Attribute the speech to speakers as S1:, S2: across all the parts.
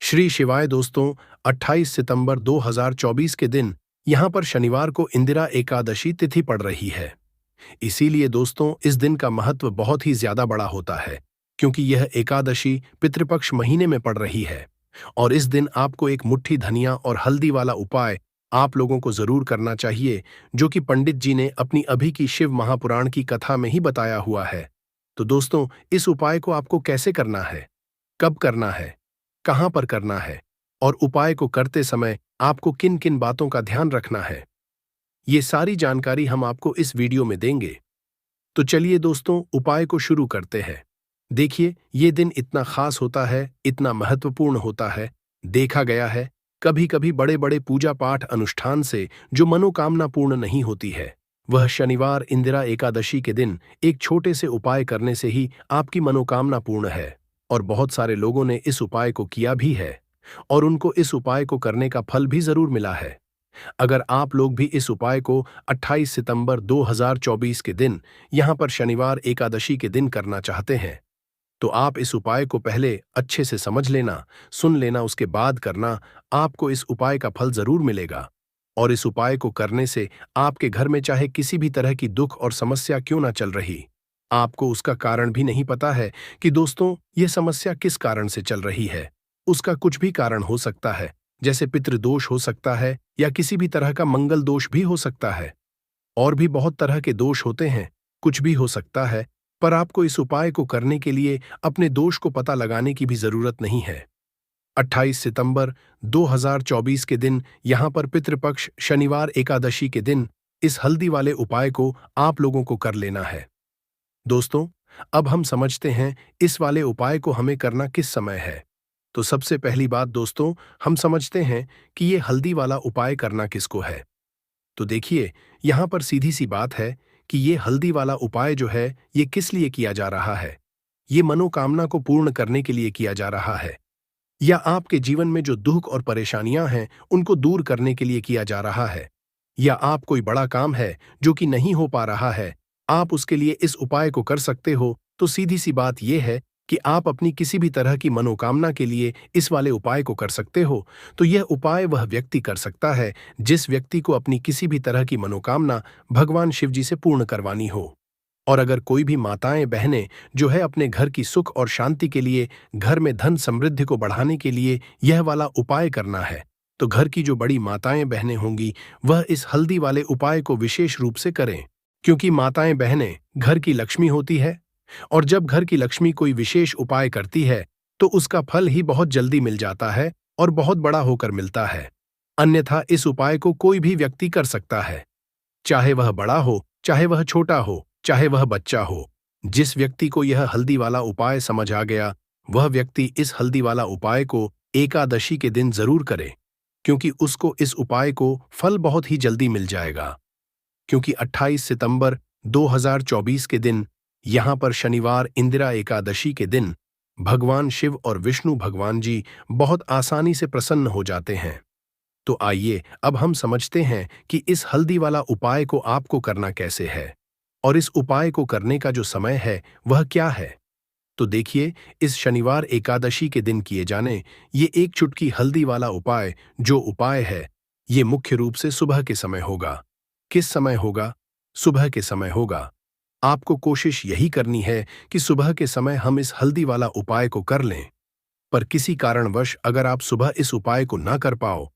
S1: श्री शिवाय दोस्तों, 28 सितंबर 2024 के दिन यहाँ पर शनिवार को इंदिरा एकादशी तिथि पड़ रही है। इसीलिए दोस्तों इस दिन का महत्व बहुत ही ज्यादा बड़ा होता है, क्योंकि यह एकादशी पितृपक्ष महीने में पड़ रही है। और इस दिन आपको एक मुट्ठी धनिया और हल्दी वाला उपाय आप लोगों को जरूर करना चाहिए, जो कि पंडित जी ने अपनी अभी की शिव महापुराण की कथा में ही बताया हुआ है। तो दोस्तों, इस उपाय को आपको कैसे करना है, कब करना है, कहां पर करना है और उपाय को करते समय आपको किन किन बातों का ध्यान रखना है, ये सारी जानकारी हम आपको इस वीडियो में देंगे। तो चलिए दोस्तों, उपाय को शुरू करते हैं। देखिए, ये दिन इतना खास होता है, इतना महत्वपूर्ण होता है। देखा गया है कभी कभी बड़े बड़े पूजा पाठ अनुष्ठान से जो मनोकामना पूर्ण नहीं होती है, वह शनिवार इंदिरा एकादशी के दिन एक छोटे से उपाय करने से ही आपकी मनोकामना पूर्ण है। और बहुत सारे लोगों ने इस उपाय को किया भी है और उनको इस उपाय को करने का फल भी जरूर मिला है। अगर आप लोग भी इस उपाय को 28 सितंबर 2024 के दिन यहां पर शनिवार एकादशी के दिन करना चाहते हैं, तो आप इस उपाय को पहले अच्छे से समझ लेना, सुन लेना, उसके बाद करना। आपको इस उपाय का फल जरूर मिलेगा। और इस उपाय को करने से आपके घर में चाहे किसी भी तरह की दुख और समस्या क्यों ना चल रही, आपको उसका कारण भी नहीं पता है कि दोस्तों यह समस्या किस कारण से चल रही है। उसका कुछ भी कारण हो सकता है, जैसे पितृदोष हो सकता है या किसी भी तरह का मंगल दोष भी हो सकता है। और भी बहुत तरह के दोष होते हैं, कुछ भी हो सकता है। पर आपको इस उपाय को करने के लिए अपने दोष को पता लगाने की भी जरूरत नहीं है। 28 सितंबर 2024 के दिन यहां पर पितृपक्ष शनिवार एकादशी के दिन इस हल्दी वाले उपाय को आप लोगों को कर लेना है। दोस्तों, अब हम समझते हैं इस वाले उपाय को हमें करना किस समय है। तो सबसे पहली बात दोस्तों, हम समझते हैं कि ये हल्दी वाला उपाय करना किसको है। तो देखिए, यहां पर सीधी सी बात है कि ये हल्दी वाला उपाय जो है ये किस लिए किया जा रहा है। ये मनोकामना को पूर्ण करने के लिए किया जा रहा है, या आपके जीवन में जो दुख और परेशानियां हैं उनको दूर करने के लिए किया जा रहा है, या आप कोई बड़ा काम है जो कि नहीं हो पा रहा है, आप उसके लिए इस उपाय को कर सकते हो। तो सीधी सी बात यह है कि आप अपनी किसी भी तरह की मनोकामना के लिए इस वाले उपाय को कर सकते हो। तो यह उपाय वह व्यक्ति कर सकता है जिस व्यक्ति को अपनी किसी भी तरह की मनोकामना भगवान शिव जी से पूर्ण करवानी हो। और अगर कोई भी माताएं बहनें जो है अपने घर की सुख और शांति के लिए, घर में धन समृद्धि को बढ़ाने के लिए यह वाला उपाय करना है, तो घर की जो बड़ी माताएं बहनें होंगी वह इस हल्दी वाले उपाय को विशेष रूप से करें। क्योंकि माताएं बहनें घर की लक्ष्मी होती है, और जब घर की लक्ष्मी कोई विशेष उपाय करती है तो उसका फल ही बहुत जल्दी मिल जाता है और बहुत बड़ा होकर मिलता है। अन्यथा इस उपाय को कोई भी व्यक्ति कर सकता है, चाहे वह बड़ा हो, चाहे वह छोटा हो, चाहे वह बच्चा हो। जिस व्यक्ति को यह हल्दी वाला उपाय समझ आ गया, वह व्यक्ति इस हल्दी वाला उपाय को एकादशी के दिन जरूर करे, क्योंकि उसको इस उपाय को फल बहुत ही जल्दी मिल जाएगा। क्योंकि 28 सितंबर 2024 के दिन यहां पर शनिवार इंदिरा एकादशी के दिन भगवान शिव और विष्णु भगवान जी बहुत आसानी से प्रसन्न हो जाते हैं। तो आइए अब हम समझते हैं कि इस हल्दी वाला उपाय को आपको करना कैसे है और इस उपाय को करने का जो समय है वह क्या है। तो देखिए, इस शनिवार एकादशी के दिन किए जाने ये एक चुटकी हल्दी वाला उपाय जो उपाय है, ये मुख्य रूप से सुबह के समय होगा। किस समय होगा? सुबह के समय होगा। आपको कोशिश यही करनी है कि सुबह के समय हम इस हल्दी वाला उपाय को कर लें। पर किसी कारणवश अगर आप सुबह इस उपाय को ना कर पाओ,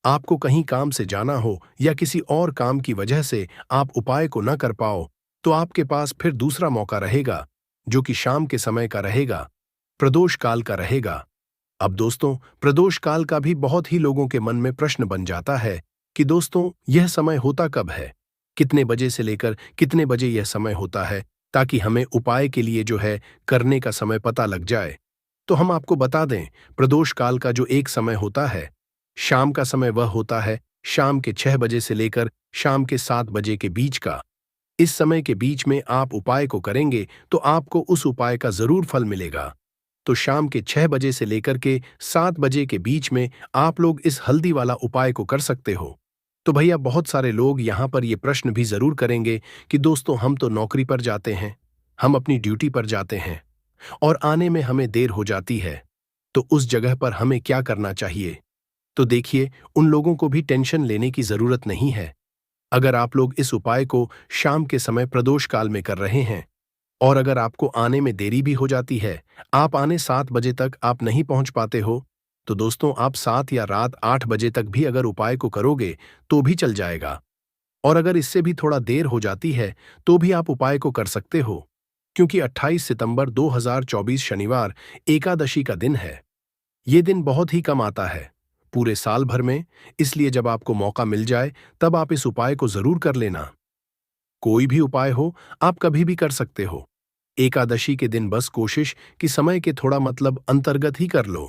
S1: आपको कहीं काम से जाना हो या किसी और काम की वजह से आप उपाय को न कर पाओ, तो आपके पास फिर दूसरा मौका रहेगा, जो कि शाम के समय का रहेगा, प्रदोष काल का रहेगा। अब दोस्तों, प्रदोष काल का भी बहुत ही लोगों के मन में प्रश्न बन जाता है कि दोस्तों यह समय होता कब है, कितने बजे से लेकर कितने बजे यह समय होता है, ताकि हमें उपाय के लिए जो है करने का समय पता लग जाए। तो हम आपको बता दें, प्रदोष काल का जो एक समय होता है, शाम का समय, वह होता है शाम के 6 बजे से लेकर शाम के 7 बजे के बीच का। इस समय के बीच में आप उपाय को करेंगे तो आपको उस उपाय का जरूर फल मिलेगा। तो शाम के 6 बजे से लेकर के 7 बजे के बीच में आप लोग इस हल्दी वाला उपाय को कर सकते हो। तो भैया, बहुत सारे लोग यहाँ पर ये प्रश्न भी जरूर करेंगे कि दोस्तों हम तो नौकरी पर जाते हैं, हम अपनी ड्यूटी पर जाते हैं और आने में हमें देर हो जाती है, तो उस जगह पर हमें क्या करना चाहिए? तो देखिए, उन लोगों को भी टेंशन लेने की जरूरत नहीं है। अगर आप लोग इस उपाय को शाम के समय प्रदोष काल में कर रहे हैं और अगर आपको आने में देरी भी हो जाती है, आप आने 7 बजे तक आप नहीं पहुंच पाते हो, तो दोस्तों आप 7 या रात 8 बजे तक भी अगर उपाय को करोगे तो भी चल जाएगा। और अगर इससे भी थोड़ा देर हो जाती है तो भी आप उपाय को कर सकते हो, क्योंकि 28 सितंबर 2024 शनिवार एकादशी का दिन है। ये दिन बहुत ही कम आता है पूरे साल भर में, इसलिए जब आपको मौका मिल जाए तब आप इस उपाय को जरूर कर लेना। कोई भी उपाय हो, आप कभी भी कर सकते हो। एकादशी के दिन बस कोशिश कि समय के थोड़ा मतलब अंतर्गत ही कर लो।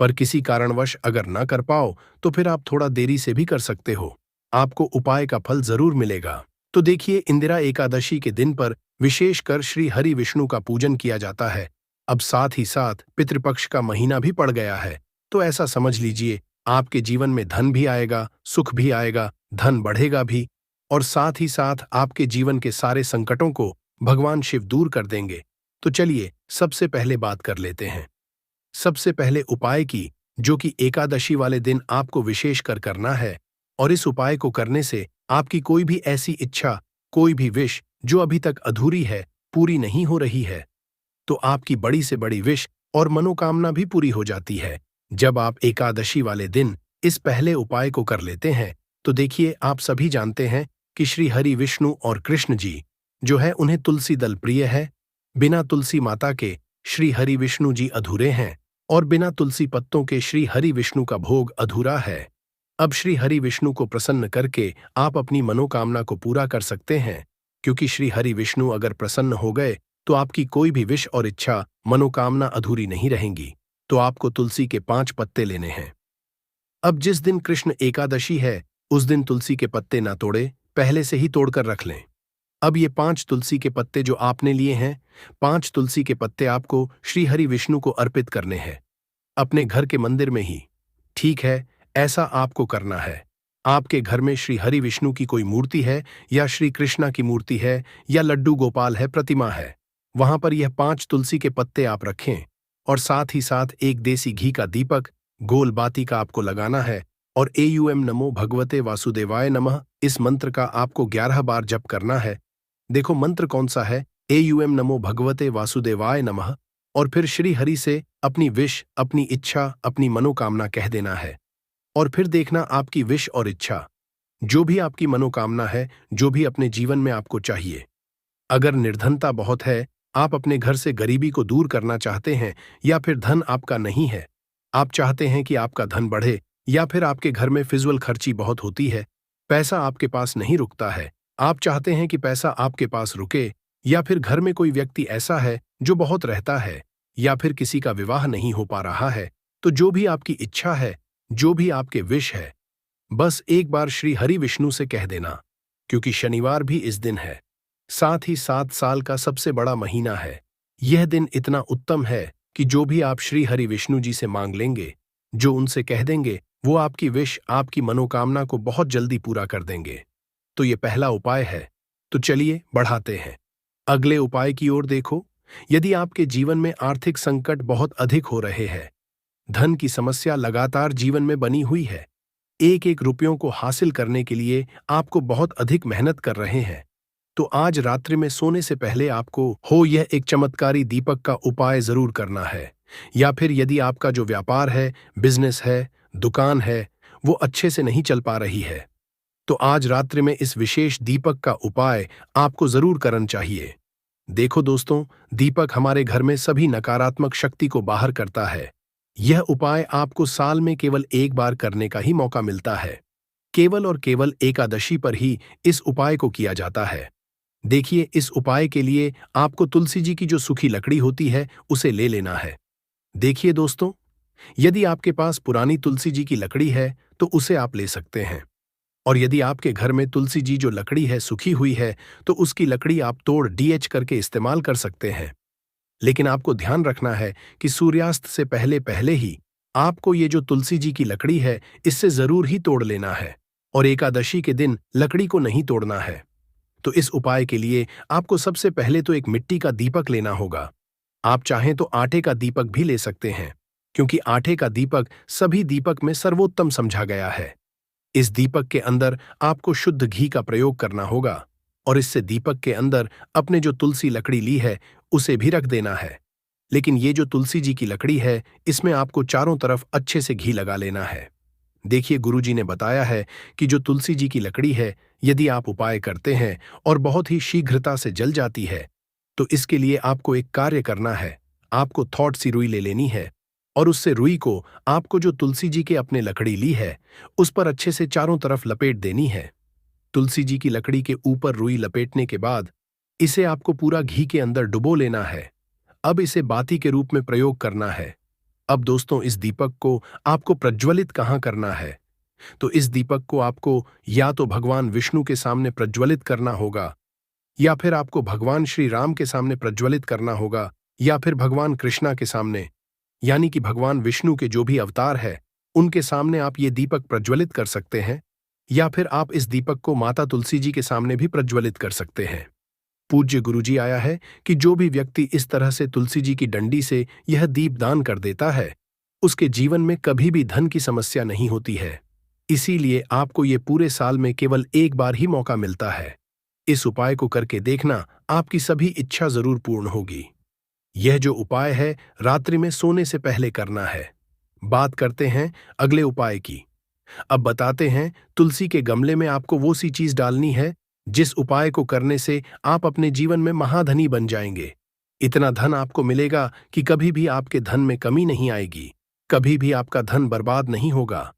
S1: पर किसी कारणवश अगर ना कर पाओ तो फिर आप थोड़ा देरी से भी कर सकते हो। आपको उपाय का फल जरूर मिलेगा। तो देखिए, इंदिरा एकादशी के दिन पर विशेषकर श्री हरि विष्णु का पूजन किया जाता है। अब साथ ही साथ पितृपक्ष का महीना भी पड़ गया है, तो ऐसा समझ लीजिए आपके जीवन में धन भी आएगा, सुख भी आएगा, धन बढ़ेगा भी, और साथ ही साथ आपके जीवन के सारे संकटों को भगवान शिव दूर कर देंगे। तो चलिए सबसे पहले बात कर लेते हैं। सबसे पहले उपाय की, जो कि एकादशी वाले दिन आपको विशेष कर करना है, और इस उपाय को करने से आपकी कोई भी ऐसी इच्छा, कोई भी विश जो अभी तक अधूरी है, पूरी नहीं हो रही है, तो आपकी बड़ी से बड़ी विश और मनोकामना भी पूरी हो जाती है जब आप एकादशी वाले दिन इस पहले उपाय को कर लेते हैं। तो देखिए, आप सभी जानते हैं कि श्री हरि विष्णु और कृष्ण जी जो है उन्हें तुलसी दल प्रिय है। बिना तुलसी माता के श्री हरि विष्णु जी अधूरे हैं और बिना तुलसी पत्तों के श्री हरि विष्णु का भोग अधूरा है। अब श्री हरि विष्णु को प्रसन्न करके आप अपनी मनोकामना को पूरा कर सकते हैं, क्योंकि श्री हरि विष्णु अगर प्रसन्न हो गए तो आपकी कोई भी विश और इच्छा, मनोकामना अधूरी नहीं रहेंगी। तो आपको तुलसी के 5 पत्ते लेने हैं। अब जिस दिन कृष्ण एकादशी है उस दिन तुलसी के पत्ते ना तोड़े, पहले से ही तोड़कर रख लें। अब ये 5 तुलसी के पत्ते जो आपने लिए हैं, 5 तुलसी के पत्ते आपको श्री हरि विष्णु को अर्पित करने हैं, अपने घर के मंदिर में ही। ठीक है, ऐसा आपको करना है। आपके घर में श्री हरि विष्णु की कोई मूर्ति है या श्री कृष्णा की मूर्ति है या लड्डू गोपाल है, प्रतिमा है, वहां पर यह 5 तुलसी के पत्ते आप रखें, और साथ ही साथ एक देसी घी का दीपक, गोल बाती का आपको लगाना है, और एयूएम नमो भगवते वासुदेवाय नमः इस मंत्र का आपको 11 बार जप करना है। देखो मंत्र कौन सा है, एयूएम नमो भगवते वासुदेवाय नमः, और फिर श्री हरि से अपनी विश, अपनी इच्छा, अपनी मनोकामना कह देना है। और फिर देखना आपकी विश और इच्छा, जो भी आपकी मनोकामना है, जो भी अपने जीवन में आपको चाहिए। अगर निर्धनता बहुत है, आप अपने घर से गरीबी को दूर करना चाहते हैं, या फिर धन आपका नहीं है, आप चाहते हैं कि आपका धन बढ़े, या फिर आपके घर में फिजूल खर्ची बहुत होती है, पैसा आपके पास नहीं रुकता है, आप चाहते हैं कि पैसा आपके पास रुके, या फिर घर में कोई व्यक्ति ऐसा है जो बहुत रहता है, या फिर किसी का विवाह नहीं हो पा रहा है, तो जो भी आपकी इच्छा है, जो भी आपके विश है, बस एक बार श्री हरि विष्णु से कह देना। क्योंकि शनिवार भी इस दिन है, साथ ही 7 साल का सबसे बड़ा महीना है। यह दिन इतना उत्तम है कि जो भी आप श्री हरि विष्णु जी से मांग लेंगे, जो उनसे कह देंगे, वो आपकी विश, आपकी मनोकामना को बहुत जल्दी पूरा कर देंगे। तो ये पहला उपाय है। तो चलिए बढ़ाते हैं, अगले उपाय की ओर देखो। यदि आपके जीवन में आर्थिक संकट बहुत अधिक हो रहे हैं, धन की समस्या लगातार जीवन में बनी हुई है, एक एक रुपयों को हासिल करने के लिए आपको बहुत अधिक मेहनत कर रहे हैं, तो आज रात्रि में सोने से पहले आपको यह एक चमत्कारी दीपक का उपाय जरूर करना है। या फिर यदि आपका जो व्यापार है, बिजनेस है, दुकान है, वो अच्छे से नहीं चल पा रही है, तो आज रात्रि में इस विशेष दीपक का उपाय आपको जरूर करना चाहिए। देखो दोस्तों, दीपक हमारे घर में सभी नकारात्मक शक्ति को बाहर करता है। यह उपाय आपको साल में केवल एक बार करने का ही मौका मिलता है। केवल और केवल एकादशी पर ही इस उपाय को किया जाता है। देखिए, इस उपाय के लिए आपको तुलसी जी की जो सूखी लकड़ी होती है उसे ले लेना है। देखिए दोस्तों, यदि आपके पास पुरानी तुलसी जी की लकड़ी है तो उसे आप ले सकते हैं, और यदि आपके घर में तुलसी जी जो लकड़ी है सूखी हुई है तो उसकी लकड़ी आप तोड़ डीएच करके इस्तेमाल कर सकते हैं। लेकिन आपको ध्यान रखना है कि सूर्यास्त से पहले पहले ही आपको ये जो तुलसी जी की लकड़ी है इससे जरूर ही तोड़ लेना है, और एकादशी के दिन लकड़ी को नहीं तोड़ना है। तो इस उपाय के लिए आपको सबसे पहले तो एक मिट्टी का दीपक लेना होगा। आप चाहें तो आटे का दीपक भी ले सकते हैं। क्योंकि आटे का दीपक सभी दीपक में सर्वोत्तम समझा गया है। इस दीपक के अंदर आपको शुद्ध घी का प्रयोग करना होगा और इससे दीपक के अंदर अपने जो तुलसी लकड़ी ली है उसे भी रख देना है। लेकिन ये जो तुलसी जी की लकड़ी है, इसमें आपको चारों तरफ अच्छे से घी लगा लेना है। देखिए, गुरुजी ने बताया है कि जो तुलसी जी की लकड़ी है, यदि आप उपाय करते हैं और बहुत ही शीघ्रता से जल जाती है, तो इसके लिए आपको एक कार्य करना है। आपको थॉट सी रुई ले लेनी है और उससे रुई को आपको जो तुलसी जी के अपने लकड़ी ली है उस पर अच्छे से चारों तरफ लपेट देनी है। तुलसी जी की लकड़ी के ऊपर रुई लपेटने के बाद इसे आपको पूरा घी के अंदर डुबो लेना है। अब इसे बाती के रूप में प्रयोग करना है। अब दोस्तों, इस दीपक को आपको प्रज्वलित कहाँ करना है? तो इस दीपक को आपको या तो भगवान विष्णु के सामने प्रज्वलित करना होगा, या फिर आपको भगवान श्री राम के सामने प्रज्वलित करना होगा, या फिर भगवान कृष्णा के सामने, यानी कि भगवान विष्णु के जो भी अवतार है उनके सामने आप ये दीपक प्रज्वलित कर सकते हैं, या फिर आप इस दीपक को माता तुलसी जी के सामने भी प्रज्वलित कर सकते हैं। पूज्य गुरुजी आया है कि जो भी व्यक्ति इस तरह से तुलसी जी की डंडी से यह दीप दान कर देता है, उसके जीवन में कभी भी धन की समस्या नहीं होती है। इसीलिए आपको ये पूरे साल में केवल एक बार ही मौका मिलता है। इस उपाय को करके देखना, आपकी सभी इच्छा जरूर पूर्ण होगी। यह जो उपाय है, रात्रि में सोने से पहले करना है। बात करते हैं अगले उपाय की। अब बताते हैं, तुलसी के गमले में आपको वो सी चीज डालनी है जिस उपाय को करने से आप अपने जीवन में महाधनी बन जाएंगे। इतना धन आपको मिलेगा कि कभी भी आपके धन में कमी नहीं आएगी, कभी भी आपका धन बर्बाद नहीं होगा।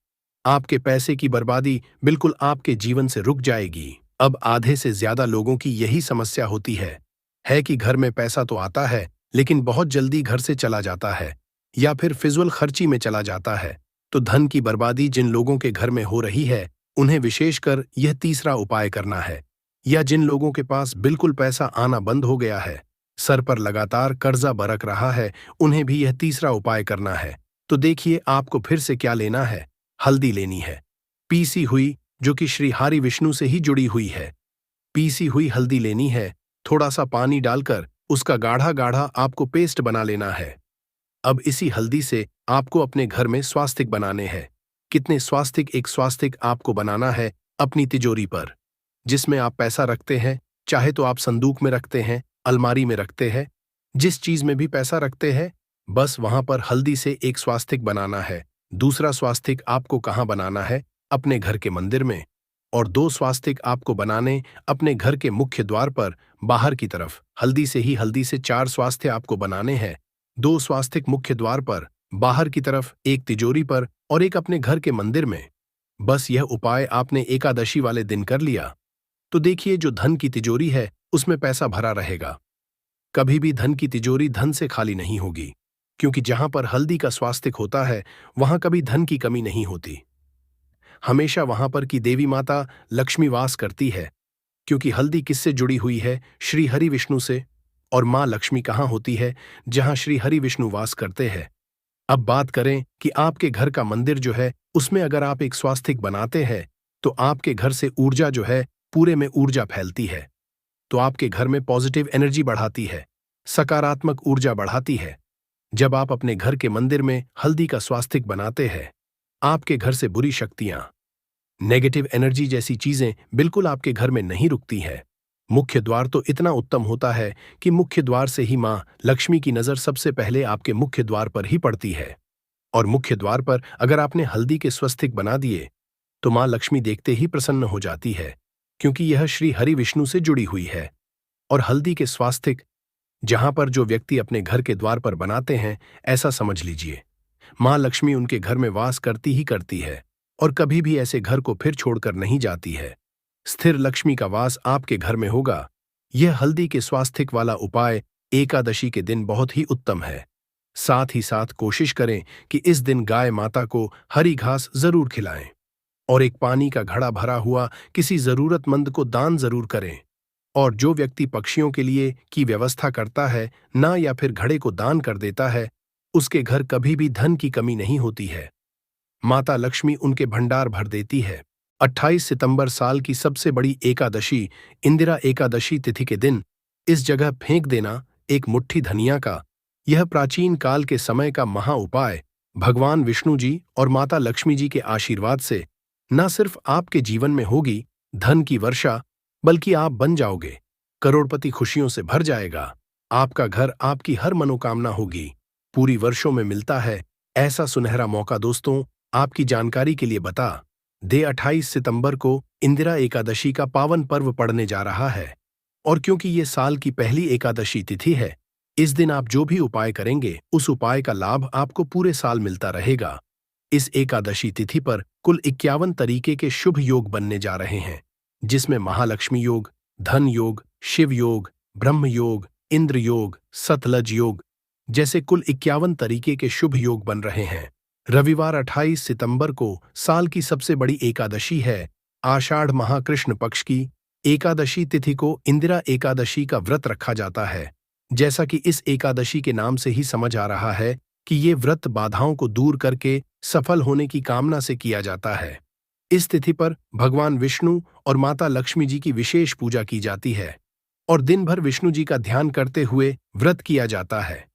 S1: आपके पैसे की बर्बादी बिल्कुल आपके जीवन से रुक जाएगी। अब आधे से ज्यादा लोगों की यही समस्या होती है कि घर में पैसा तो आता है लेकिन बहुत जल्दी घर से चला जाता है या फिर फिजूल खर्ची में चला जाता है। तो धन की बर्बादी जिन लोगों के घर में हो रही है, उन्हें विशेषकर यह तीसरा उपाय करना है। या जिन लोगों के पास बिल्कुल पैसा आना बंद हो गया है, सर पर लगातार कर्जा बरक रहा है, उन्हें भी यह तीसरा उपाय करना है। तो देखिए, आपको फिर से क्या लेना है। हल्दी लेनी है, पीसी हुई, जो कि श्री हरि विष्णु से ही जुड़ी हुई है। पीसी हुई हल्दी लेनी है, थोड़ा सा पानी डालकर उसका गाढ़ा गाढ़ा आपको पेस्ट बना लेना है। अब इसी हल्दी से आपको अपने घर में स्वास्तिक बनाने हैं। कितने स्वास्तिक? एक स्वास्तिक आपको बनाना है अपनी तिजोरी पर, जिसमें आप पैसा रखते हैं। चाहे तो आप संदूक में रखते हैं, अलमारी में रखते हैं, जिस चीज में भी पैसा रखते हैं, बस वहां पर हल्दी से एक स्वास्तिक बनाना है। दूसरा स्वास्तिक आपको कहाँ बनाना है? अपने घर के मंदिर में। और 2 स्वास्तिक आपको बनाने अपने घर के मुख्य द्वार पर बाहर की तरफ। हल्दी से 4 स्वास्थ्य आपको बनाने हैं। 2 स्वास्तिक मुख्य द्वार पर बाहर की तरफ, एक तिजोरी पर और एक अपने घर के मंदिर में। बस यह उपाय आपने एकादशी वाले दिन कर लिया तो देखिए, जो धन की तिजोरी है उसमें पैसा भरा रहेगा। कभी भी धन की तिजोरी धन से खाली नहीं होगी, क्योंकि जहां पर हल्दी का स्वास्तिक होता है वहां कभी धन की कमी नहीं होती। हमेशा वहां पर की देवी माता लक्ष्मी वास करती है, क्योंकि हल्दी किससे जुड़ी हुई है? श्री हरि विष्णु से। और मां लक्ष्मी कहाँ होती है? जहां श्री हरि विष्णु वास करते हैं। अब बात करें कि आपके घर का मंदिर जो है उसमें अगर आप एक स्वास्तिक बनाते हैं तो आपके घर से ऊर्जा जो है, पूरे में ऊर्जा फैलती है। तो आपके घर में पॉजिटिव एनर्जी बढ़ाती है, सकारात्मक ऊर्जा बढ़ाती है। जब आप अपने घर के मंदिर में हल्दी का स्वास्तिक बनाते हैं, आपके घर से बुरी शक्तियां, नेगेटिव एनर्जी जैसी चीजें बिल्कुल आपके घर में नहीं रुकती है। मुख्य द्वार तो इतना उत्तम होता है कि मुख्य द्वार से ही मां लक्ष्मी की नजर सबसे पहले आपके मुख्य द्वार पर ही पड़ती है। और मुख्य द्वार पर अगर आपने हल्दी के स्वस्तिक बना दिए तो मां लक्ष्मी देखते ही प्रसन्न हो जाती है, क्योंकि यह श्री हरि विष्णु से जुड़ी हुई है। और हल्दी के स्वास्तिक जहां पर जो व्यक्ति अपने घर के द्वार पर बनाते हैं, ऐसा समझ लीजिए मां लक्ष्मी उनके घर में वास करती ही करती है और कभी भी ऐसे घर को फिर छोड़कर नहीं जाती है। स्थिर लक्ष्मी का वास आपके घर में होगा। यह हल्दी के स्वास्तिक वाला उपाय एकादशी के दिन बहुत ही उत्तम है। साथ ही साथ कोशिश करें कि इस दिन गाय माता को हरी घास जरूर खिलाएं और एक पानी का घड़ा भरा हुआ किसी जरूरतमंद को दान जरूर करें। और जो व्यक्ति पक्षियों के लिए की व्यवस्था करता है ना, या फिर घड़े को दान कर देता है, उसके घर कभी भी धन की कमी नहीं होती है। माता लक्ष्मी उनके भंडार भर देती है। 28 सितंबर साल की सबसे बड़ी एकादशी, इंदिरा एकादशी तिथि के दिन इस जगह फेंक देना एक मुट्ठी धनिया का। यह प्राचीन काल के समय का महा उपाय भगवान विष्णु जी और माता लक्ष्मी जी के आशीर्वाद से न सिर्फ आपके जीवन में होगी धन की वर्षा, बल्कि आप बन जाओगे करोड़पति, खुशियों से भर जाएगा। आपका घर, आपकी हर मनोकामना होगी पूरी। वर्षों में मिलता है ऐसा सुनहरा मौका। दोस्तों, आपकी जानकारी के लिए बता दे 28 सितंबर को इंदिरा एकादशी का पावन पर्व पड़ने जा रहा है। और क्योंकि ये साल की पहली एकादशी तिथि है, इस दिन आप जो भी उपाय करेंगे उस उपाय का लाभ आपको पूरे साल मिलता रहेगा। इस एकादशी तिथि पर कुल 51 तरीके के शुभ योग बनने जा रहे हैं, जिसमें महालक्ष्मी योग, धन योग, शिव योग, ब्रह्म योग, इंद्र योग, सतलज योग जैसे कुल 51 तरीके के शुभ योग बन रहे हैं। रविवार 28 सितंबर को साल की सबसे बड़ी एकादशी है। आषाढ़ माह कृष्ण पक्ष की एकादशी तिथि को इंदिरा एकादशी का व्रत रखा जाता है। जैसा कि इस एकादशी के नाम से ही समझ आ रहा है कि ये व्रत बाधाओं को दूर करके सफल होने की कामना से किया जाता है। इस तिथि पर भगवान विष्णु और माता लक्ष्मी जी की विशेष पूजा की जाती है और दिन भर विष्णु जी का ध्यान करते हुए व्रत किया जाता है।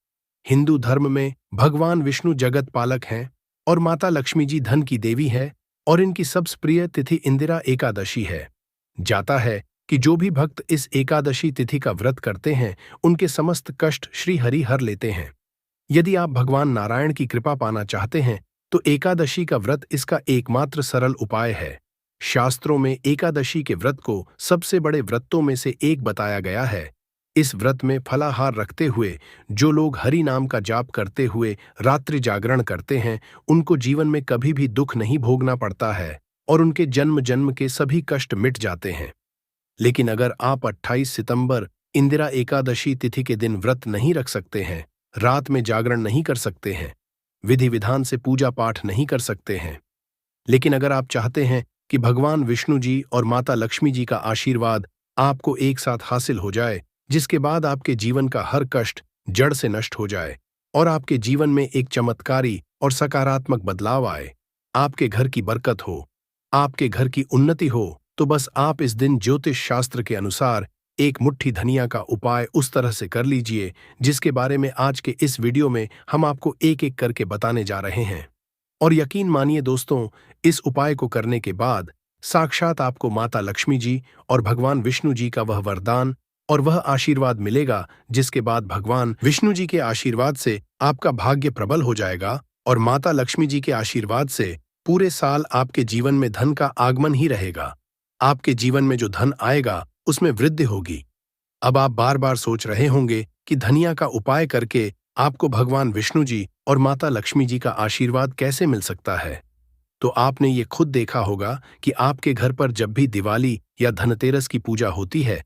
S1: हिंदू धर्म में भगवान विष्णु जगत पालक हैं और माता लक्ष्मी जी धन की देवी है और इनकी सबसे प्रिय तिथि इंदिरा एकादशी है। जाता है कि जो भी भक्त इस एकादशी तिथि का व्रत करते हैं उनके समस्त कष्ट श्री हरि हर लेते हैं। यदि आप भगवान नारायण की कृपा पाना चाहते हैं तो एकादशी का व्रत इसका एकमात्र सरल उपाय है। शास्त्रों में एकादशी के व्रत को सबसे बड़े व्रतों में से एक बताया गया है। इस व्रत में फलाहार रखते हुए जो लोग हरि नाम का जाप करते हुए रात्रि जागरण करते हैं उनको जीवन में कभी भी दुख नहीं भोगना पड़ता है और उनके जन्म जन्म के सभी कष्ट मिट जाते हैं। लेकिन अगर आप 28 सितंबर इंदिरा एकादशी तिथि के दिन व्रत नहीं रख सकते हैं, रात में जागरण नहीं कर सकते हैं, विधि विधान से पूजा पाठ नहीं कर सकते हैं, लेकिन अगर आप चाहते हैं कि भगवान विष्णु जी और माता लक्ष्मी जी का आशीर्वाद आपको एक साथ हासिल हो जाए, जिसके बाद आपके जीवन का हर कष्ट जड़ से नष्ट हो जाए और आपके जीवन में एक चमत्कारी और सकारात्मक बदलाव आए, आपके घर की बरकत हो, आपके घर की उन्नति हो, तो बस आप इस दिन ज्योतिष शास्त्र के अनुसार एक मुट्ठी धनिया का उपाय उस तरह से कर लीजिए जिसके बारे में आज के इस वीडियो में हम आपको एक एक करके बताने जा रहे हैं। और यकीन मानिए दोस्तों, इस उपाय को करने के बाद साक्षात आपको माता लक्ष्मी जी और भगवान विष्णु जी का वह वरदान और वह आशीर्वाद मिलेगा, जिसके बाद भगवान विष्णु जी के आशीर्वाद से आपका भाग्य प्रबल हो जाएगा और माता लक्ष्मी जी के आशीर्वाद से पूरे साल आपके जीवन में धन का आगमन ही रहेगा। आपके जीवन में जो धन आएगा उसमें वृद्धि होगी। अब आप बार बार सोच रहे होंगे कि धनिया का उपाय करके आपको भगवान विष्णु जी और माता लक्ष्मी जी का आशीर्वाद कैसे मिल सकता है। तो आपने ये खुद देखा होगा कि आपके घर पर जब भी दिवाली या धनतेरस की पूजा होती है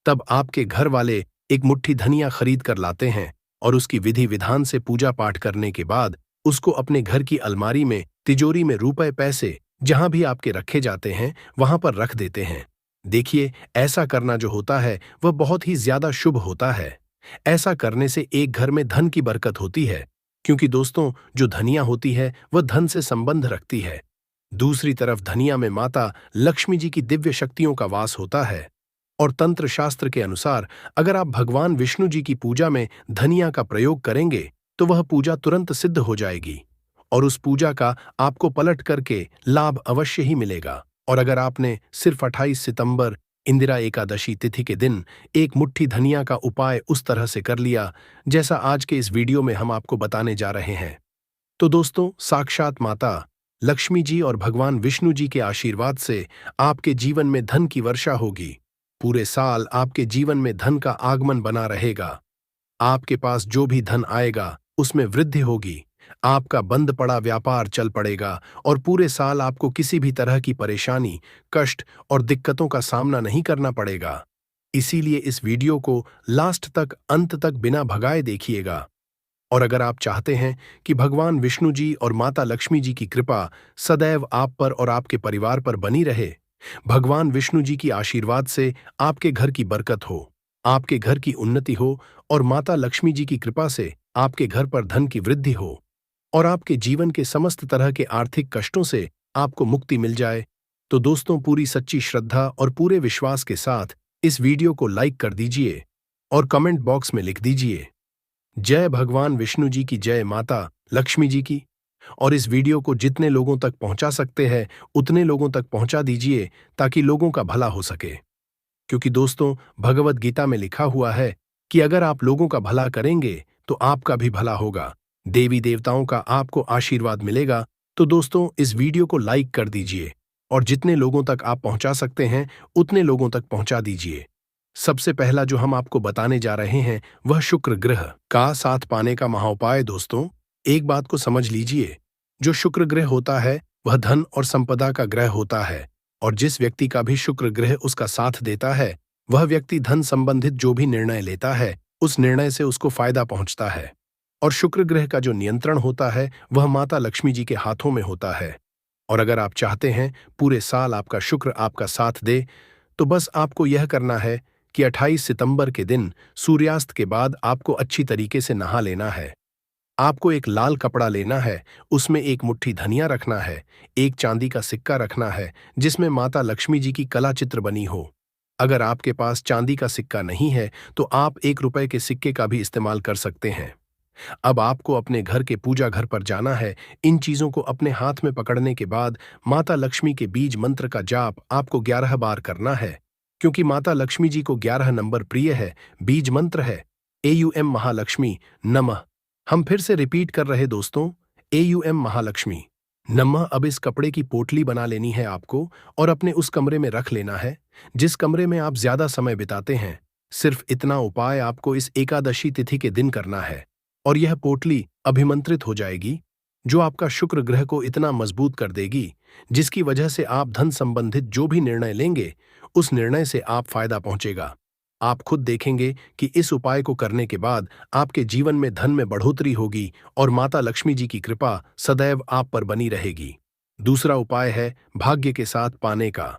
S1: तब आपके घर वाले एक मुट्ठी धनिया खरीद कर लाते हैं और उसकी विधि विधान से पूजा पाठ करने के बाद उसको अपने घर की अलमारी में, तिजोरी में रुपए पैसे जहां भी आपके रखे जाते हैं वहां पर रख देते हैं। देखिए, ऐसा करना जो होता है वह बहुत ही ज्यादा शुभ होता है। ऐसा करने से एक घर में धन की बरकत होती है, क्योंकि दोस्तों जो धनिया होती है वह धन से संबंध रखती है। दूसरी तरफ धनिया में माता लक्ष्मी जी की दिव्य शक्तियों का वास होता है और तंत्र शास्त्र के अनुसार अगर आप भगवान विष्णु जी की पूजा में धनिया का प्रयोग करेंगे तो वह पूजा तुरंत सिद्ध हो जाएगी और उस पूजा का आपको पलट करके लाभ अवश्य ही मिलेगा। और अगर आपने सिर्फ 28 सितंबर इंदिरा एकादशी तिथि के दिन एक मुट्ठी धनिया का उपाय उस तरह से कर लिया जैसा आज के इस वीडियो में हम आपको बताने जा रहे हैं, तो दोस्तों साक्षात माता लक्ष्मी जी और भगवान विष्णु जी के आशीर्वाद से आपके जीवन में धन की वर्षा होगी। पूरे साल आपके जीवन में धन का आगमन बना रहेगा। आपके पास जो भी धन आएगा उसमें वृद्धि होगी। आपका बंद पड़ा व्यापार चल पड़ेगा और पूरे साल आपको किसी भी तरह की परेशानी, कष्ट और दिक्कतों का सामना नहीं करना पड़ेगा। इसीलिए इस वीडियो को लास्ट तक, अंत तक बिना भगाए देखिएगा। और अगर आप चाहते हैं कि भगवान विष्णु जी और माता लक्ष्मी जी की कृपा सदैव आप पर और आपके परिवार पर बनी रहे, भगवान विष्णु जी की आशीर्वाद से आपके घर की बरकत हो, आपके घर की उन्नति हो और माता लक्ष्मी जी की कृपा से आपके घर पर धन की वृद्धि हो और आपके जीवन के समस्त तरह के आर्थिक कष्टों से आपको मुक्ति मिल जाए, तो दोस्तों पूरी सच्ची श्रद्धा और पूरे विश्वास के साथ इस वीडियो को लाइक कर दीजिए और कमेंट बॉक्स में लिख दीजिए, जय भगवान विष्णु जी की, जय माता लक्ष्मी जी की। और इस वीडियो को जितने लोगों तक पहुंचा सकते हैं उतने लोगों तक पहुंचा दीजिए ताकि लोगों का भला हो सके। क्योंकि दोस्तों, भगवत गीता में लिखा हुआ है कि अगर आप लोगों का भला करेंगे तो आपका भी भला होगा, देवी देवताओं का आपको आशीर्वाद मिलेगा। तो दोस्तों, इस वीडियो को लाइक कर दीजिए और जितने लोगों तक आप पहुंचा सकते हैं उतने लोगों तक पहुंचा दीजिए। सबसे पहला जो हम आपको बताने जा रहे हैं वह शुक्र ग्रह का साथ पाने का महाउपाय। दोस्तों, एक बात को समझ लीजिए, जो शुक्र ग्रह होता है वह धन और संपदा का ग्रह होता है, और जिस व्यक्ति का भी शुक्र ग्रह उसका साथ देता है वह व्यक्ति धन संबंधित जो भी निर्णय लेता है उस निर्णय से उसको फायदा पहुंचता है। और शुक्र ग्रह का जो नियंत्रण होता है वह माता लक्ष्मी जी के हाथों में होता है। और अगर आप चाहते हैं पूरे साल आपका शुक्र आपका साथ दे तो बस आपको यह करना है कि 28 सितंबर के दिन सूर्यास्त के बाद आपको अच्छी तरीके से नहा लेना है। आपको एक लाल कपड़ा लेना है, उसमें एक मुट्ठी धनिया रखना है, एक चांदी का सिक्का रखना है जिसमें माता लक्ष्मी जी की कला चित्र बनी हो। अगर आपके पास चांदी का सिक्का नहीं है तो आप 1 रुपए के सिक्के का भी इस्तेमाल कर सकते हैं। अब आपको अपने घर के पूजा घर पर जाना है। इन चीजों को अपने हाथ में पकड़ने के बाद माता लक्ष्मी के बीज मंत्र का जाप आपको 11 बार करना है, क्योंकि माता लक्ष्मी जी को 11 नंबर प्रिय है। बीज मंत्र है AUM महालक्ष्मी नमः। हम फिर से रिपीट कर रहे दोस्तों, AUM महालक्ष्मी नमः। अब इस कपड़े की पोटली बना लेनी है आपको और अपने उस कमरे में रख लेना है जिस कमरे में आप ज्यादा समय बिताते हैं। सिर्फ इतना उपाय आपको इस एकादशी तिथि के दिन करना है और यह पोटली अभिमंत्रित हो जाएगी, जो आपका शुक्र ग्रह को इतना मजबूत कर देगी जिसकी वजह से आप धन संबंधित जो भी निर्णय लेंगे उस निर्णय से आप फायदा पहुंचेगा। आप खुद देखेंगे कि इस उपाय को करने के बाद आपके जीवन में धन में बढ़ोतरी होगी और माता लक्ष्मी जी की कृपा सदैव आप पर बनी रहेगी। दूसरा उपाय है भाग्य के साथ पाने का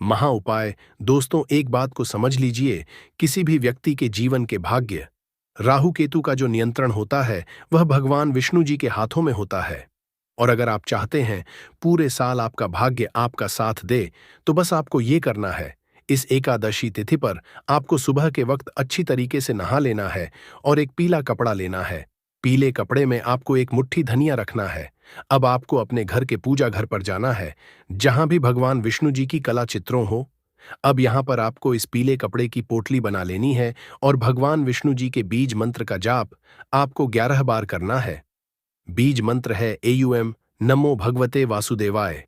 S1: महा उपाय। दोस्तों, एक बात को समझ लीजिए, किसी भी व्यक्ति के जीवन के भाग्य राहु केतु का जो नियंत्रण होता है वह भगवान विष्णु जी के हाथों में होता है। और अगर आप चाहते हैं पूरे साल आपका भाग्य आपका साथ दे तो बस आपको ये करना है, इस एकादशी तिथि पर आपको सुबह के वक्त अच्छी तरीके से नहा लेना है और एक पीला कपड़ा लेना है। पीले कपड़े में आपको एक मुट्ठी धनिया रखना है। अब आपको अपने घर के पूजा घर पर जाना है जहां भी भगवान विष्णु जी की कला चित्रों हो। अब यहां पर आपको इस पीले कपड़े की पोटली बना लेनी है और भगवान विष्णु जी के बीज मंत्र का जाप आपको 11 बार करना है। बीज मंत्र है AUM नमो भगवते वासुदेवाय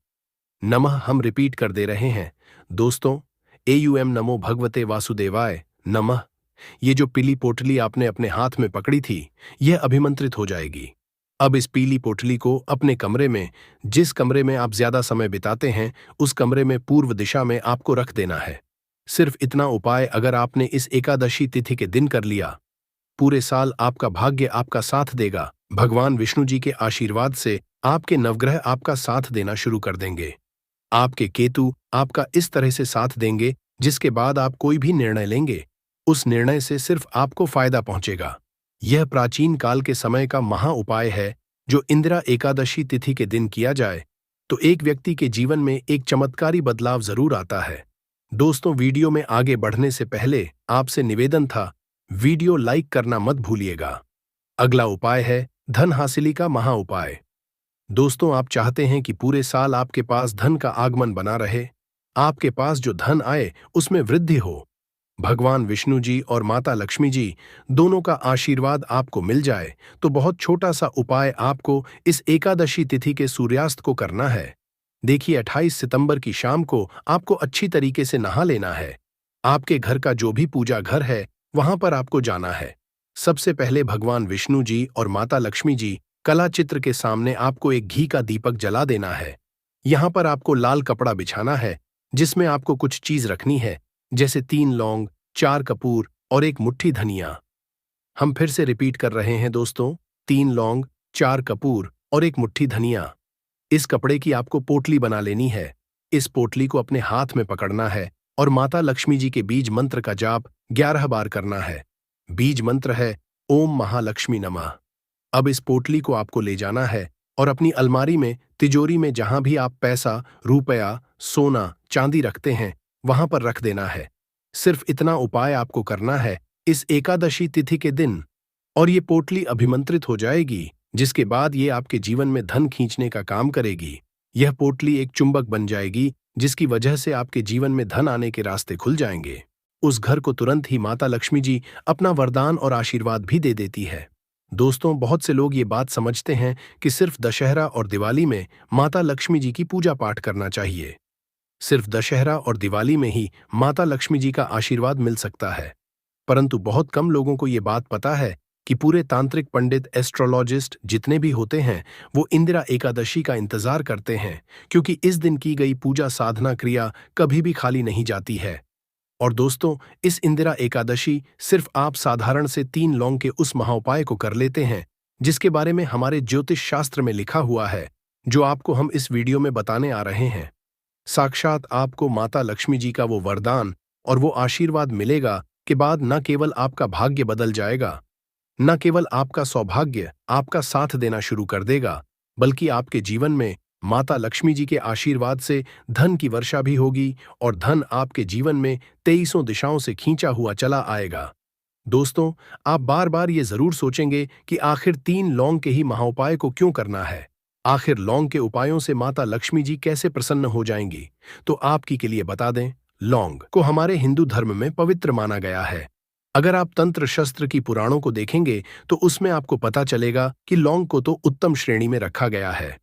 S1: नमः। हम रिपीट कर दे रहे हैं दोस्तों, AUM नमो भगवते वासुदेवाय नमः। ये जो पीली पोटली आपने अपने हाथ में पकड़ी थी यह अभिमंत्रित हो जाएगी। अब इस पीली पोटली को अपने कमरे में, जिस कमरे में आप ज्यादा समय बिताते हैं उस कमरे में पूर्व दिशा में आपको रख देना है। सिर्फ इतना उपाय अगर आपने इस एकादशी तिथि के दिन कर लिया, पूरे साल आपका भाग्य आपका साथ देगा। भगवान विष्णु जी के आशीर्वाद से आपके नवग्रह आपका साथ देना शुरू कर देंगे। आपके केतु आपका इस तरह से साथ देंगे जिसके बाद आप कोई भी निर्णय लेंगे उस निर्णय से सिर्फ आपको फायदा पहुंचेगा। यह प्राचीन काल के समय का महा उपाय है जो इंदिरा एकादशी तिथि के दिन किया जाए तो एक व्यक्ति के जीवन में एक चमत्कारी बदलाव जरूर आता है। दोस्तों, वीडियो में आगे बढ़ने से पहले आपसे निवेदन था, वीडियो लाइक करना मत भूलिएगा। अगला उपाय है धन हासिली का महा उपाय। दोस्तों, आप चाहते हैं कि पूरे साल आपके पास धन का आगमन बना रहे, आपके पास जो धन आए उसमें वृद्धि हो, भगवान विष्णु जी और माता लक्ष्मी जी दोनों का आशीर्वाद आपको मिल जाए, तो बहुत छोटा सा उपाय आपको इस एकादशी तिथि के सूर्यास्त को करना है। देखिए, 28 सितंबर की शाम को आपको अच्छी तरीके से नहा लेना है। आपके घर का जो भी पूजा घर है वहां पर आपको जाना है। सबसे पहले भगवान विष्णु जी और माता लक्ष्मी जी कला चित्र के सामने आपको एक घी का दीपक जला देना है। यहां पर आपको लाल कपड़ा बिछाना है जिसमें आपको कुछ चीज रखनी है, जैसे 3 लौंग, 4 कपूर और एक मुट्ठी धनिया। हम फिर से रिपीट कर रहे हैं दोस्तों, 3 लौंग, 4 कपूर और एक मुट्ठी धनिया। इस कपड़े की आपको पोटली बना लेनी है। इस पोटली को अपने हाथ में पकड़ना है और माता लक्ष्मी जी के बीज मंत्र का जाप 11 बार करना है। बीज मंत्र है ओम महालक्ष्मी नमः। अब इस पोटली को आपको ले जाना है और अपनी अलमारी में, तिजोरी में, जहां भी आप पैसा, रुपया, सोना, चांदी रखते हैं वहां पर रख देना है। सिर्फ इतना उपाय आपको करना है इस एकादशी तिथि के दिन और ये पोटली अभिमंत्रित हो जाएगी जिसके बाद ये आपके जीवन में धन खींचने का काम करेगी। यह पोटली एक चुंबक बन जाएगी, जिसकी वजह से आपके जीवन में धन आने के रास्ते खुल जाएंगे। उस घर को तुरंत ही माता लक्ष्मी जी अपना वरदान और आशीर्वाद भी दे देती है। दोस्तों, बहुत से लोग ये बात समझते हैं कि सिर्फ दशहरा और दिवाली में माता लक्ष्मी जी की पूजा पाठ करना चाहिए। सिर्फ दशहरा और दिवाली में ही माता लक्ष्मी जी का आशीर्वाद मिल सकता है। परंतु बहुत कम लोगों को ये बात पता है कि पूरे तांत्रिक पंडित, एस्ट्रोलॉजिस्ट जितने भी होते हैं, वो इंदिरा एकादशी का इंतजार करते हैं, क्योंकि इस दिन की गई पूजा साधना क्रिया कभी भी खाली नहीं जाती है। और दोस्तों, इस इंदिरा एकादशी सिर्फ आप साधारण से 3 लौंग के उस महाउपाय को कर लेते हैं, जिसके बारे में हमारे ज्योतिष शास्त्र में लिखा हुआ है, जो आपको हम इस वीडियो में बताने आ रहे हैं। साक्षात आपको माता लक्ष्मी जी का वो वरदान और वो आशीर्वाद मिलेगा के बाद न केवल आपका भाग्य बदल जाएगा, न केवल आपका सौभाग्य आपका साथ देना शुरू कर देगा, बल्कि आपके जीवन में माता लक्ष्मी जी के आशीर्वाद से धन की वर्षा भी होगी और धन आपके जीवन में 23 दिशाओं से खींचा हुआ चला आएगा। दोस्तों, आप बार बार ये जरूर सोचेंगे कि आखिर 3 लौंग के ही महाउपाय को क्यों करना है, आखिर लौंग के उपायों से माता लक्ष्मी जी कैसे प्रसन्न हो जाएंगी। तो आपकी के लिए बता दें, लौंग को हमारे हिंदू धर्म में पवित्र माना गया है। अगर आप तंत्र शस्त्र की पुराणों को देखेंगे तो उसमें आपको पता चलेगा कि लौंग को तो उत्तम श्रेणी में रखा गया है।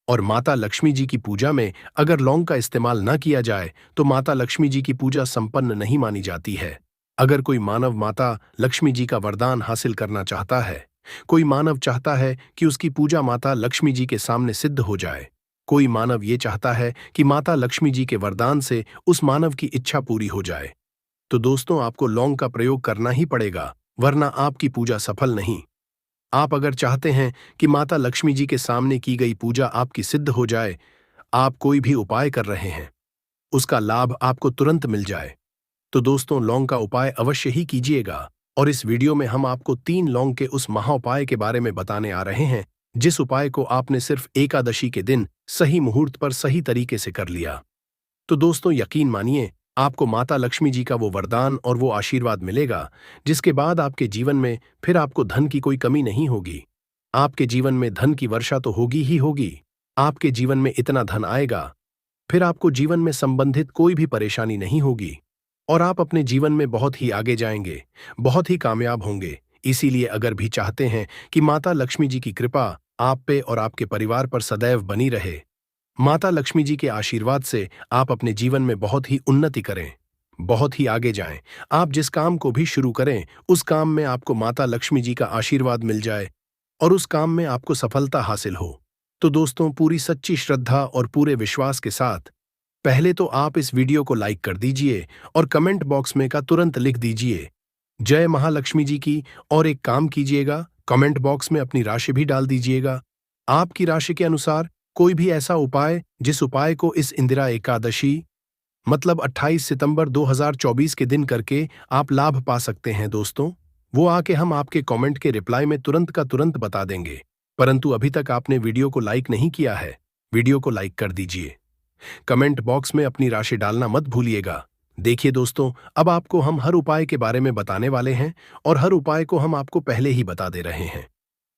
S1: और माता लक्ष्मी जी की पूजा में अगर लौंग का इस्तेमाल न किया जाए तो माता लक्ष्मी जी की पूजा संपन्न नहीं मानी जाती है। अगर कोई मानव माता लक्ष्मी जी का वरदान हासिल करना चाहता है, कोई मानव चाहता है कि उसकी पूजा माता लक्ष्मी जी के सामने सिद्ध हो जाए, कोई मानव ये चाहता है कि माता लक्ष्मी जी के वरदान से उस मानव की इच्छा पूरी हो जाए, तो दोस्तों आपको लौंग का प्रयोग करना ही पड़ेगा, वरना आपकी पूजा सफल नहीं। आप अगर चाहते हैं कि माता लक्ष्मी जी के सामने की गई पूजा आपकी सिद्ध हो जाए, आप कोई भी उपाय कर रहे हैं, उसका लाभ आपको तुरंत मिल जाए, तो दोस्तों लौंग का उपाय अवश्य ही कीजिएगा। और इस वीडियो में हम आपको 3 लौंग के उस महाउपाय के बारे में बताने आ रहे हैं, जिस उपाय को आपने सिर्फ एकादशी के दिन सही मुहूर्त पर सही तरीके से कर लिया। तो दोस्तों यकीन मानिए, आपको माता लक्ष्मी जी का वो वरदान और वो आशीर्वाद मिलेगा, जिसके बाद आपके जीवन में फिर आपको धन की कोई कमी नहीं होगी। आपके जीवन में धन की वर्षा तो होगी ही होगी, आपके जीवन में इतना धन आएगा, फिर आपको जीवन में संबंधित कोई भी परेशानी नहीं होगी और आप अपने जीवन में बहुत ही आगे जाएंगे, बहुत ही कामयाब होंगे। इसीलिए अगर भी चाहते हैं कि माता लक्ष्मी जी की कृपा आप पे और आपके परिवार पर सदैव बनी रहे, माता लक्ष्मी जी के आशीर्वाद से आप अपने जीवन में बहुत ही उन्नति करें, बहुत ही आगे जाएं, आप जिस काम को भी शुरू करें उस काम में आपको माता लक्ष्मी जी का आशीर्वाद मिल जाए और उस काम में आपको सफलता हासिल हो, तो दोस्तों पूरी सच्ची श्रद्धा और पूरे विश्वास के साथ पहले तो आप इस वीडियो को लाइक कर दीजिए और कमेंट बॉक्स में का तुरंत लिख दीजिए जय महालक्ष्मी जी की। और एक काम कीजिएगा, कमेंट बॉक्स में अपनी राशि भी डाल दीजिएगा। आपकी राशि के अनुसार कोई भी ऐसा उपाय जिस उपाय को इस इंदिरा एकादशी मतलब 28 सितंबर 2024 के दिन करके आप लाभ पा सकते हैं दोस्तों, वो आके हम आपके कमेंट के रिप्लाई में तुरंत का तुरंत बता देंगे। परंतु अभी तक आपने वीडियो को लाइक नहीं किया है, वीडियो को लाइक कर दीजिए, कमेंट बॉक्स में अपनी राशि डालना मत भूलिएगा। देखिए दोस्तों, अब आपको हम हर उपाय के बारे में बताने वाले हैं और हर उपाय को हम आपको पहले ही बता दे रहे हैं।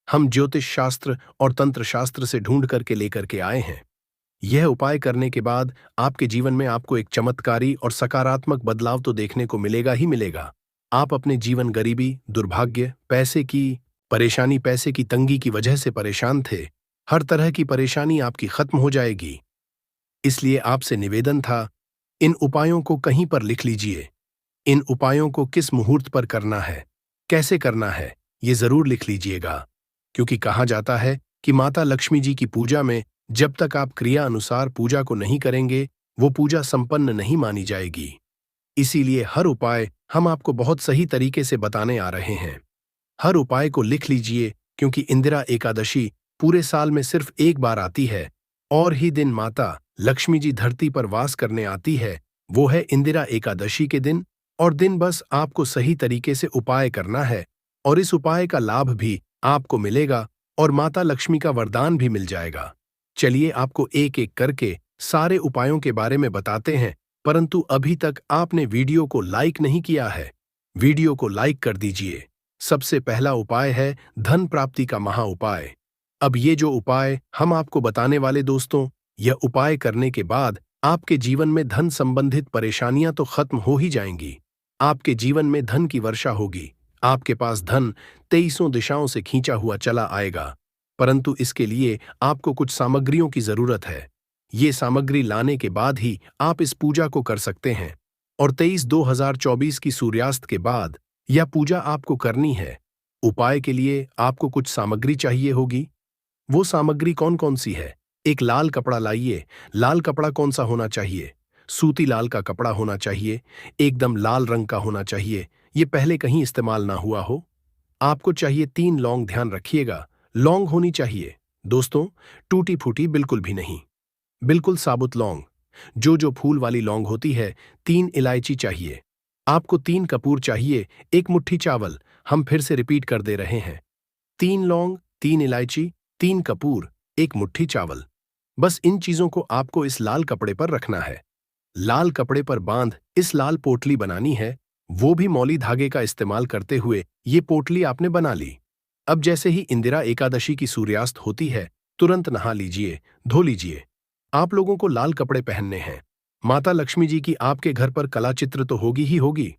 S1: हम ज्योतिष शास्त्र और तंत्र शास्त्र से ढूंढ करके लेकर के आए हैं। यह उपाय करने के बाद आपके जीवन में आपको एक चमत्कारी और सकारात्मक बदलाव तो देखने को मिलेगा ही मिलेगा। आप अपने जीवन गरीबी, दुर्भाग्य, पैसे की परेशानी, पैसे की तंगी की वजह से परेशान थे, हर तरह की परेशानी आपकी खत्म हो जाएगी। इसलिए आपसे निवेदन था, इन उपायों को कहीं पर लिख लीजिए। इन उपायों को किस मुहूर्त पर करना है, कैसे करना है, ये जरूर लिख लीजिएगा, क्योंकि कहा जाता है कि माता लक्ष्मी जी की पूजा में जब तक आप क्रिया अनुसार पूजा को नहीं करेंगे, वो पूजा संपन्न नहीं मानी जाएगी। इसीलिए हर उपाय हम आपको बहुत सही तरीके से बताने आ रहे हैं। हर उपाय को लिख लीजिए, क्योंकि इंदिरा एकादशी पूरे साल में सिर्फ एक बार आती है और ही दिन माता लक्ष्मी जी धरती पर वास करने आती है, वो है इंदिरा एकादशी के दिन। और दिन बस आपको सही तरीके से उपाय करना है और इस उपाय का लाभ भी आपको मिलेगा और माता लक्ष्मी का वरदान भी मिल जाएगा। चलिए आपको एक एक करके सारे उपायों के बारे में बताते हैं, परंतु अभी तक आपने वीडियो को लाइक नहीं किया है, वीडियो को लाइक कर दीजिए। सबसे पहला उपाय है धन प्राप्ति का महा उपाय। अब ये जो उपाय हम आपको बताने वाले दोस्तों, यह उपाय करने के बाद आपके जीवन में धन संबंधित परेशानियां तो खत्म हो ही जाएंगी। आपके जीवन में धन की वर्षा होगी। आपके पास धन 23 दिशाओं से खींचा हुआ चला आएगा। परंतु इसके लिए आपको कुछ सामग्रियों की जरूरत है। ये सामग्री लाने के बाद ही आप इस पूजा को कर सकते हैं। और 23/2/2024 की सूर्यास्त के बाद यह पूजा आपको करनी है। उपाय के लिए आपको कुछ सामग्री चाहिए होगी। वो सामग्री कौन कौन सी है? एक लाल कपड़ा लाइए। लाल कपड़ा कौन सा होना चाहिए? सूती लाल का कपड़ा होना चाहिए। एकदम लाल रंग का होना चाहिए। ये पहले कहीं इस्तेमाल ना हुआ हो। आपको चाहिए 3 लौंग, ध्यान रखिएगा, लौंग होनी चाहिए दोस्तों, टूटी फूटी बिल्कुल भी नहीं, बिल्कुल साबुत लौंग, जो फूल वाली लौंग होती है। 3 इलायची चाहिए। आपको 3 कपूर चाहिए। 1 मुट्ठी चावल। हम फिर से रिपीट कर दे रहे हैं, 3 लौंग, 3 इलायची, 3 कपूर, 1 मुट्ठी चावल। बस इन चीजों को आपको इस लाल कपड़े पर रखना है। लाल कपड़े पर बांध इस लाल पोटली बनानी है, वो भी मौली धागे का इस्तेमाल करते हुए। ये पोटली आपने बना ली। अब जैसे ही इंदिरा एकादशी की सूर्यास्त होती है, तुरंत नहा लीजिए, धो लीजिए। आप लोगों को लाल कपड़े पहनने हैं। माता लक्ष्मी जी की आपके घर पर कला चित्र तो होगी ही होगी।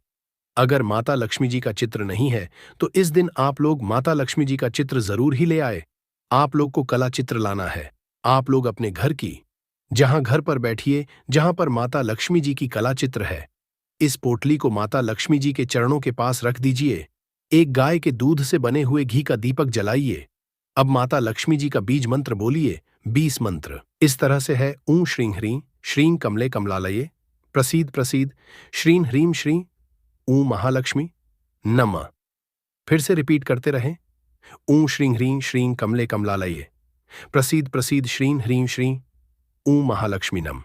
S1: अगर माता लक्ष्मी जी का चित्र नहीं है तो इस दिन आप लोग माता लक्ष्मी जी का चित्र जरूर ही ले आए। आप लोग को कला चित्र लाना है। आप लोग अपने घर की, जहां घर पर बैठिए, जहां पर माता लक्ष्मी जी की कला चित्र है, इस पोटली को माता लक्ष्मी जी के चरणों के पास रख दीजिए। एक गाय के दूध से बने हुए घी का दीपक जलाइए। अब माता लक्ष्मी जी का बीज मंत्र बोलिए, 20 मंत्र। इस तरह से है, ऊं श्रीं ह्रीं श्रीं कमले कमलालये प्रसीद प्रसीद श्रीं ह्रीं श्रीं ऊं महालक्ष्मी नमः। फिर से रिपीट करते रहें, ऊं श्रीं ह्रीं श्रीं कमले कमलालये प्रसीद प्रसीद श्रीं ह्रीं श्रीं ऊं महालक्ष्मी नमः।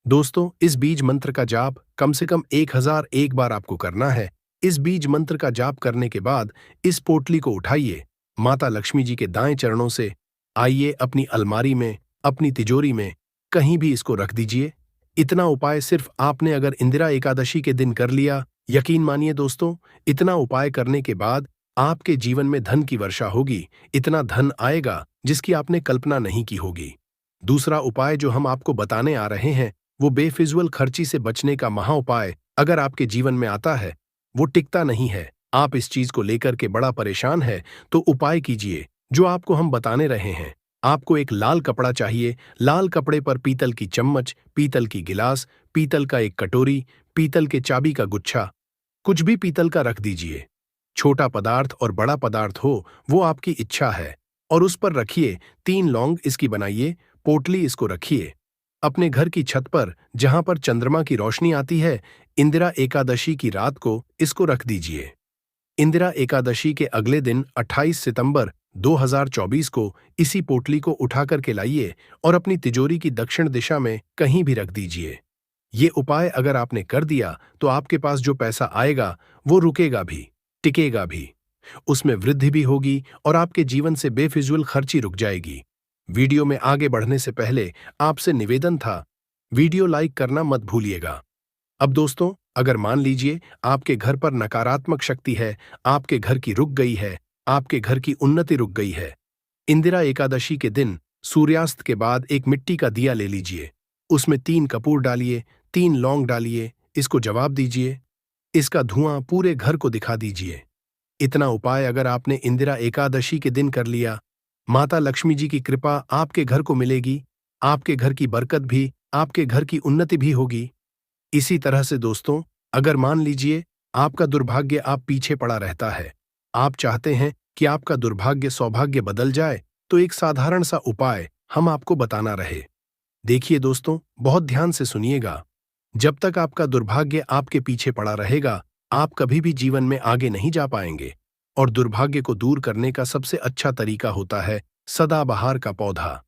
S1: दोस्तों, इस बीज मंत्र का जाप कम से कम 1001 बार आपको करना है। इस बीज मंत्र का जाप करने के बाद इस पोटली को उठाइए, माता लक्ष्मी जी के दाएं चरणों से आइए अपनी अलमारी में, अपनी तिजोरी में, कहीं भी इसको रख दीजिए। इतना उपाय सिर्फ आपने अगर इंदिरा एकादशी के दिन कर लिया, यकीन मानिए दोस्तों, इतना उपाय करने के बाद आपके जीवन में धन की वर्षा होगी। इतना धन आएगा जिसकी आपने कल्पना नहीं की होगी। दूसरा उपाय जो हम आपको बताने आ रहे हैं, वो बेफिजूल खर्ची से बचने का महा उपाय अगर आपके जीवन में आता है, वो टिकता नहीं है। आप इस चीज को लेकर के बड़ा परेशान है तो उपाय कीजिए जो आपको हम बताने रहे हैं। आपको एक लाल कपड़ा चाहिए। लाल कपड़े पर पीतल की चम्मच, पीतल की गिलास, पीतल का एक कटोरी, पीतल के चाबी का गुच्छा, कुछ भी पीतल का रख दीजिए। छोटा पदार्थ और बड़ा पदार्थ हो, वो आपकी इच्छा है। और उस पर रखिए 3 लौंग, इसकी बनाइए पोटली, इसको रखिए अपने घर की छत पर, जहां पर चंद्रमा की रोशनी आती है। इंदिरा एकादशी की रात को इसको रख दीजिए। इंदिरा एकादशी के अगले दिन 28 सितंबर 2024 को इसी पोटली को उठा करके लाइए और अपनी तिजोरी की दक्षिण दिशा में कहीं भी रख दीजिए। ये उपाय अगर आपने कर दिया तो आपके पास जो पैसा आएगा वो रुकेगा भी, टिकेगा भी, उसमें वृद्धि भी होगी और आपके जीवन से बेफिजूल खर्ची रुक जाएगी। वीडियो में आगे बढ़ने से पहले आपसे निवेदन था, वीडियो लाइक करना मत भूलिएगा। अब दोस्तों, अगर मान लीजिए आपके घर पर नकारात्मक शक्ति है, आपके घर की रुक गई है, आपके घर की उन्नति रुक गई है, इंदिरा एकादशी के दिन सूर्यास्त के बाद एक मिट्टी का दिया ले लीजिए, उसमें 3 कपूर डालिए, 3 लौंग डालिए, इसको जवाब दीजिए, इसका धुआं पूरे घर को दिखा दीजिए। इतना उपाय अगर आपने इंदिरा एकादशी के दिन कर लिया, माता लक्ष्मी जी की कृपा आपके घर को मिलेगी, आपके घर की बरकत भी, आपके घर की उन्नति भी होगी। इसी तरह से दोस्तों, अगर मान लीजिए आपका दुर्भाग्य आप पीछे पड़ा रहता है, आप चाहते हैं कि आपका दुर्भाग्य सौभाग्य बदल जाए, तो एक साधारण सा उपाय हम आपको बताना रहे। देखिए दोस्तों, बहुत ध्यान से सुनिएगा। जब तक आपका दुर्भाग्य आपके पीछे पड़ा रहेगा, आप कभी भी जीवन में आगे नहीं जा पाएंगे। और दुर्भाग्य को दूर करने का सबसे अच्छा तरीका होता है सदाबहार का पौधा।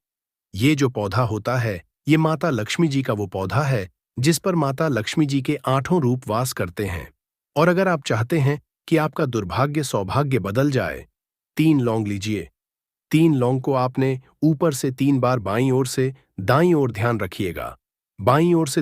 S1: ये जो पौधा होता है, ये माता लक्ष्मी जी का वो पौधा है जिस पर माता लक्ष्मी जी के 8 रूप वास करते हैं। और अगर आप चाहते हैं कि आपका दुर्भाग्य सौभाग्य बदल जाए, 3 लौंग लीजिए। 3 लौंग को आपने ऊपर से 3 बार बाईं ओर से दाईं ओर, ध्यान रखिएगा, बाईं ओर से